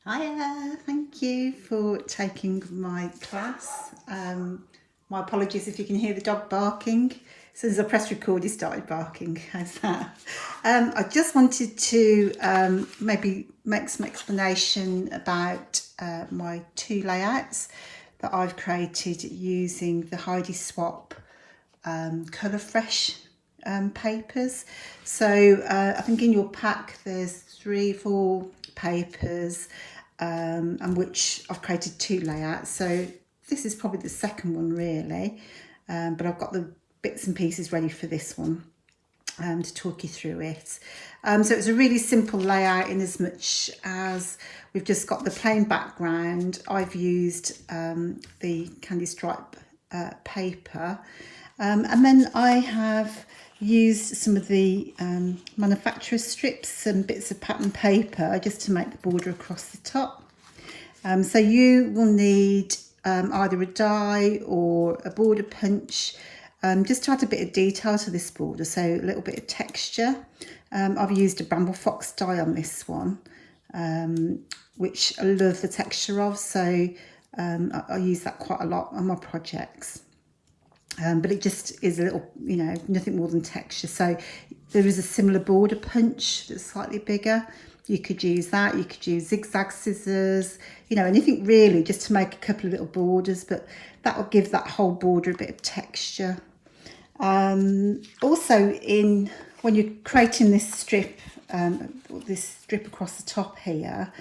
Hiya, thank you for taking my class. My apologies if you can hear the dog barking. As soon as I pressed record, he started barking. How's that? I just wanted to maybe make some explanation about my two layouts that I've created using the Heidi Swap Color Fresh papers. So I think in your pack there's 3-4 papers and which I've created two layouts. So this is probably the second one really, but I've got the bits and pieces ready for this one to talk you through it. So it's a really simple layout in as much as we've just got the plain background. I've used the candy stripe paper, and then I have used some of the manufacturer's strips and bits of pattern paper just to make the border across the top. So you will need either a die or a border punch, just to add a bit of detail to this border, so a little bit of texture. I've used a bramble fox die on this one, which I love the texture of, so I use that quite a lot on my projects. But it just is a little, nothing more than texture. So there is a similar border punch that's slightly bigger. You could use that. You could use zigzag scissors, anything really, just to make a couple of little borders, but that will give that whole border a bit of texture. Also, when you're creating this strip across the top here,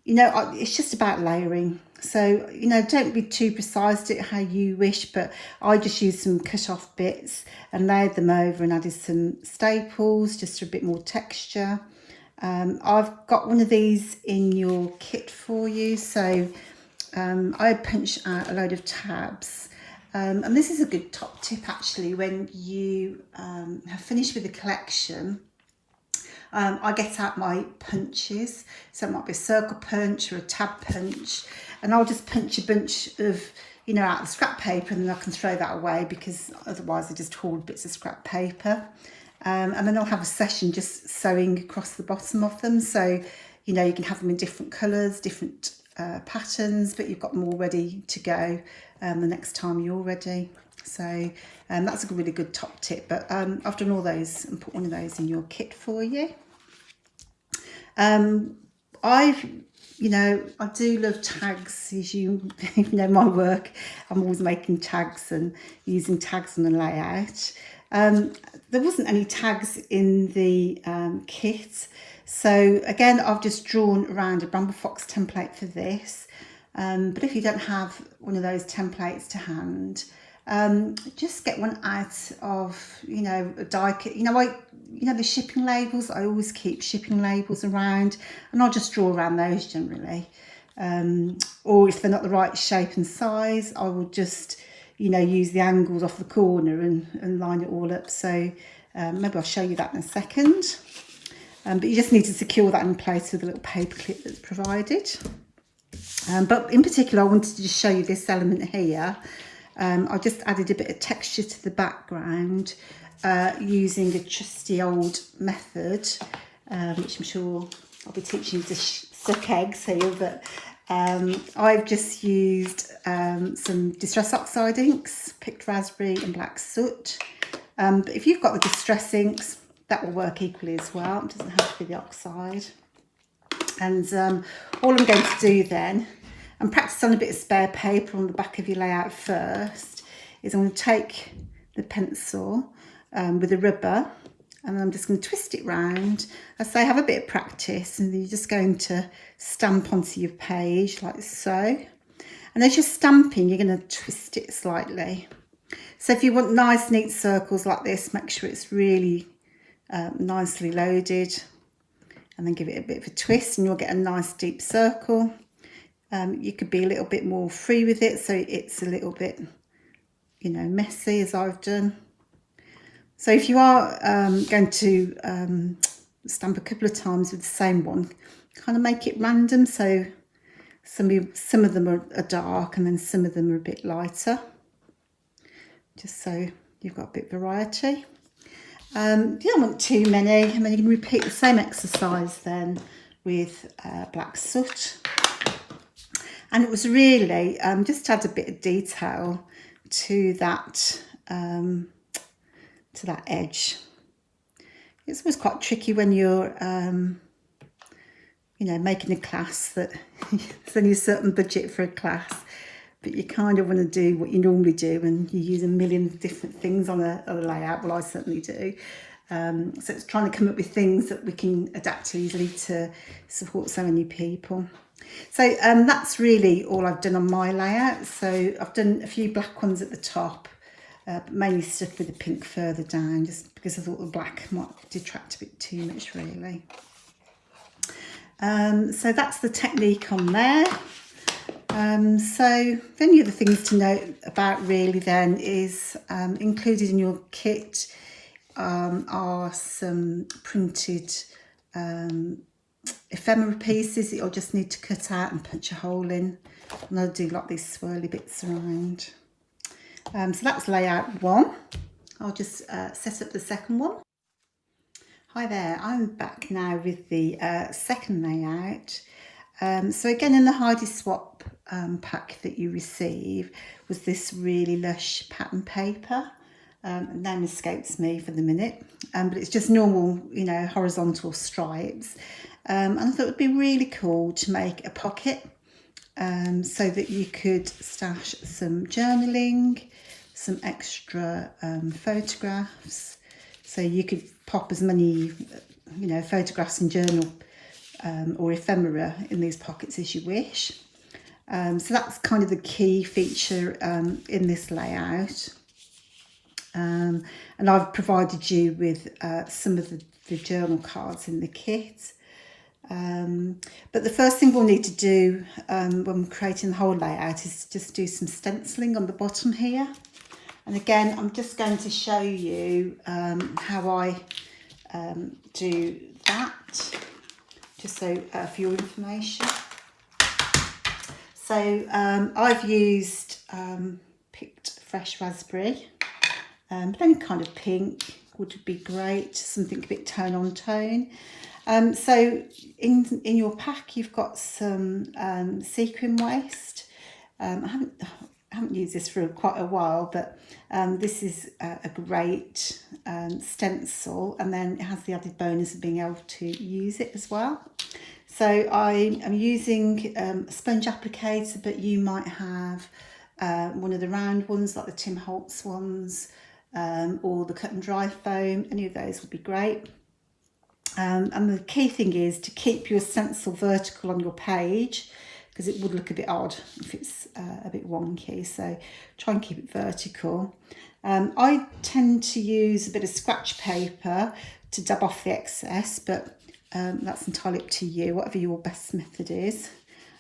it's just about layering. So, don't be too precise, do it how you wish, but I just used some cut off bits and layered them over and added some staples just for a bit more texture. I've got one of these in your kit for you. So I punched out a load of tabs. And this is a good top tip actually when you have finished with the collection. I get out my punches, so it might be a circle punch or a tab punch, and I'll just punch a bunch of, out of the scrap paper, and then I can throw that away because otherwise I just hoard bits of scrap paper. And then I'll have a session just sewing across the bottom of them. So, you can have them in different colours, different patterns, but you've got them all ready to go the next time you're ready. So that's a really good top tip, but I've done all those and put one of those in your kit for you. I do love tags. As you know my work, I'm always making tags and using tags on the layout. There wasn't any tags in the kit, so again I've just drawn around a bramble fox template for this, but if you don't have one of those templates to hand, just get one out of a die kit. The shipping labels, I always keep shipping labels around, and I'll just draw around those generally, or if they're not the right shape and size, I will just use the angles off the corner and line it all up. So maybe I'll show you that in a second, but you just need to secure that in place with a little paper clip that's provided. But in particular I wanted to just show you this element here. I just added a bit of texture to the background using a trusty old method, which I'm sure I'll be teaching you to suck eggs here, but I've just used some Distress Oxide inks, picked raspberry and black soot. But if you've got the Distress inks, that will work equally as well. It doesn't have to be the oxide. And all I'm going to do then, and practice on a bit of spare paper on the back of your layout first, is I'm going to take the pencil with a rubber, and I'm just going to twist it round. I say have a bit of practice, and then you're just going to stamp onto your page like so. And as you're stamping, you're going to twist it slightly. So if you want nice neat circles like this, make sure it's really nicely loaded, and then give it a bit of a twist and you'll get a nice deep circle. You could be a little bit more free with it, so it's a little bit messy, as I've done. So if you are going to stamp a couple of times with the same one, kind of make it random, so some of them are dark and then some of them are a bit lighter, just so you've got a bit of variety. You don't want too many, and then you can repeat the same exercise then with black soot. And it was really just to add a bit of detail to that edge. It's always quite tricky when you're you know, making a class that there's only a certain budget for a class, but you kind of want to do what you normally do, and you use a million different things on a layout. Well, I certainly do. So it's trying to come up with things that we can adapt easily to support so many people. So that's really all I've done on my layout. So I've done a few black ones at the top, but mainly stuck with the pink further down, just because I thought the black might detract a bit too much, really. So that's the technique on there. So the only other things to note about really then is included in your kit are some printed ephemera pieces that you'll just need to cut out and punch a hole in, and I'll do like these swirly bits around. So that's layout 1. I'll just set up the second one. Hi there, I'm back now with the second layout. So again, in the Heidi Swap pack that you receive was this really lush pattern paper. Name escapes me for the minute, but it's just normal, you know, horizontal stripes. And I thought it would be really cool to make a pocket so that you could stash some journaling, some extra photographs. So you could pop as many, you know, photographs and journal or ephemera in these pockets as you wish. So that's kind of the key feature in this layout. And I've provided you with some of the journal cards in the kit. But the first thing we'll need to do when creating the whole layout is just do some stenciling on the bottom here. And again, I'm just going to show you how I do that, just so for your information. So I've used picked fresh raspberry, but any kind of pink would be great, something a bit tone on tone. So in your pack you've got some sequin waste. I haven't used this for quite a while, but this is a great stencil, and then it has the added bonus of being able to use it as well. So I am using a sponge applicator, but you might have one of the round ones like the Tim Holtz ones, or the cut and dry foam. Any of those would be great. And the key thing is to keep your stencil vertical on your page, because it would look a bit odd if it's a bit wonky. So try and keep it vertical. I tend to use a bit of scratch paper to dab off the excess, but that's entirely up to you, whatever your best method is.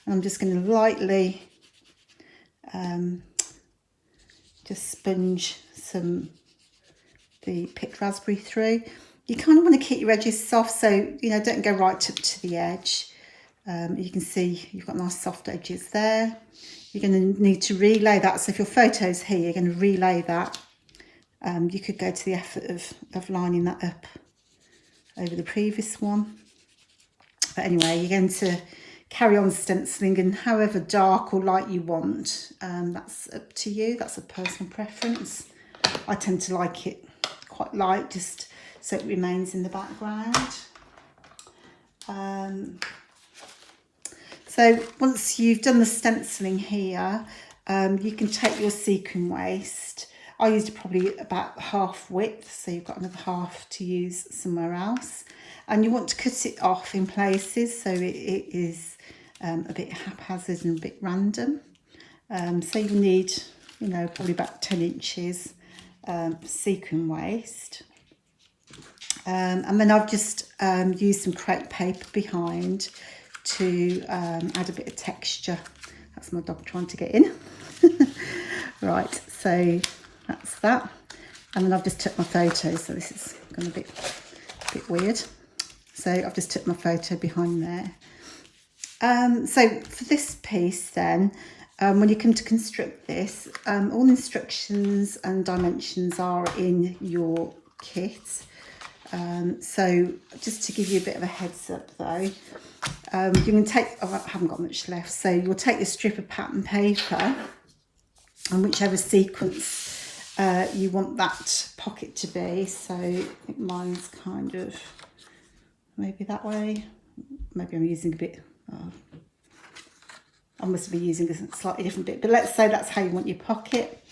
And I'm just going to lightly just sponge the picked raspberry through. You kind of want to keep your edges soft, so you know, don't go right up to the edge. You can see you've got nice soft edges there. You're going to need to relay that. So if your photo's here, you're going to relay that. You could go to the effort of lining that up over the previous one. But anyway, you're going to carry on stenciling, and however dark or light you want, that's up to you. That's a personal preference. I tend to like it quite light, just so it remains in the background. So once you've done the stenciling here, you can take your sequin waste. I used probably about half width, so you've got another half to use somewhere else. And you want to cut it off in places so it is a bit haphazard and a bit random. So you need, you know, probably about 10 inches sequin waste. And then I've just used some crepe paper behind to add a bit of texture. That's my dog trying to get in. Right, so that's that. And then I've just took my photo, so this is going to be a bit weird. So I've just took my photo behind there. So for this piece then, when you come to construct this, all instructions and dimensions are in your kit. So just to give you a bit of a heads up though, you're going to take, oh, I haven't got much left, so you'll take your strip of pattern paper and whichever sequence you want that pocket to be. So I think mine's kind of maybe that way. Maybe I'm using a bit, I must be using a slightly different bit, but let's say that's how you want your pocket.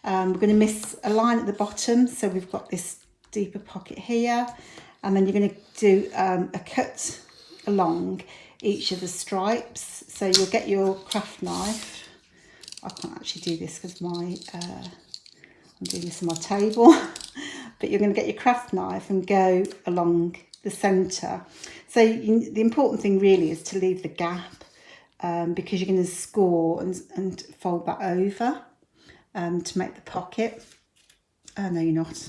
We're going to miss a line at the bottom, so we've got this deeper pocket here, and then you're going to do a cut along each of the stripes. So you'll get your craft knife. I can't actually do this because I'm doing this on my table, but you're going to get your craft knife and go along the centre. So the important thing really is to leave the gap, because you're going to score and fold that over to make the pocket. Oh no, you're not.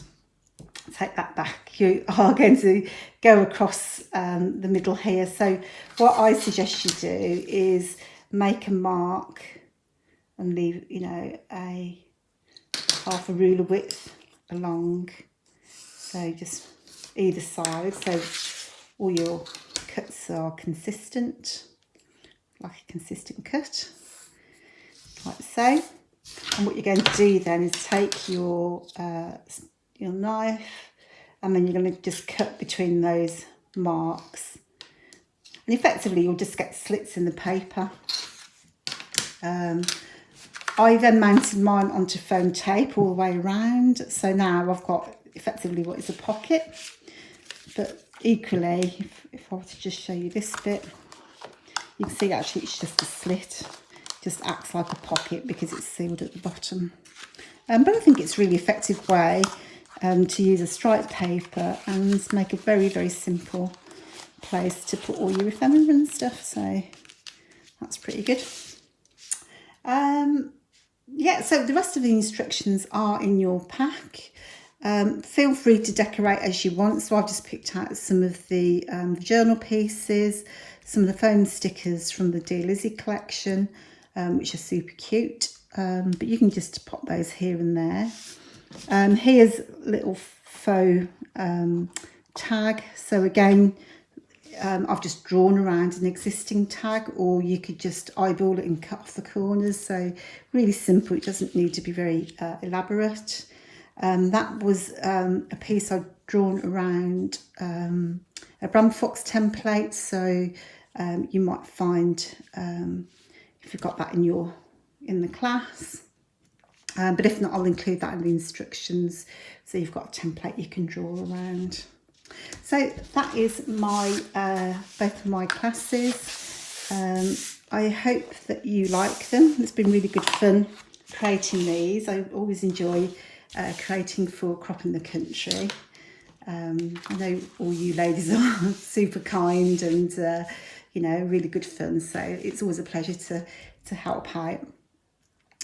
Take that back. You are going to go across the middle here. So what I suggest you do is make a mark and leave, you know, a half a ruler width along. So just either side, so all your cuts are consistent, like a consistent cut, like so. And what you're going to do then is take your knife, and then you're going to just cut between those marks, and effectively you'll just get slits in the paper. I then mounted mine onto foam tape all the way around, so now I've got effectively what is a pocket. But equally, if I were to just show you this bit, you can see actually it's just a slit. Just acts like a pocket because it's sealed at the bottom. But I think it's a really effective way to use a striped paper and make a very, very simple place to put all your ephemera and stuff. So that's pretty good. Yeah, so the rest of the instructions are in your pack. Feel free to decorate as you want. So I've just picked out some of the journal pieces, some of the foam stickers from the Dear Lizzie collection, which are super cute. But you can just pop those here and there. Here's a little faux tag. So again, I've just drawn around an existing tag, or you could just eyeball it and cut off the corners. So really simple. It doesn't need to be very elaborate. That was a piece I'd drawn around a Bram Fox template. So you might find if you've got that in the class. But if not, I'll include that in the instructions, so you've got a template you can draw around. So that is my both of my classes. I hope that you like them. It's been really good fun creating these. I always enjoy creating for Crop in the Country. I know all you ladies are super kind and you know, really good fun, so it's always a pleasure to help out.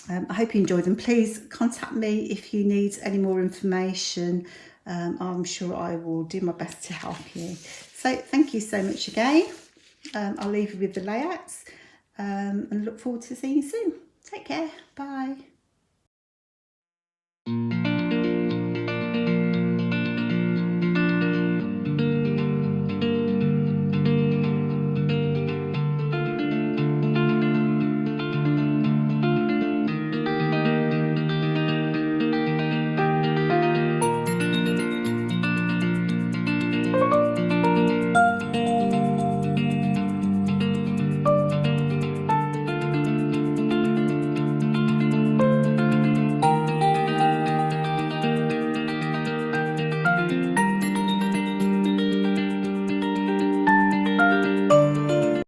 I hope you enjoyed them. Please contact me if you need any more information. I'm sure I will do my best to help you. So thank you so much again. I'll leave you with the layouts and look forward to seeing you soon. Take care. Bye.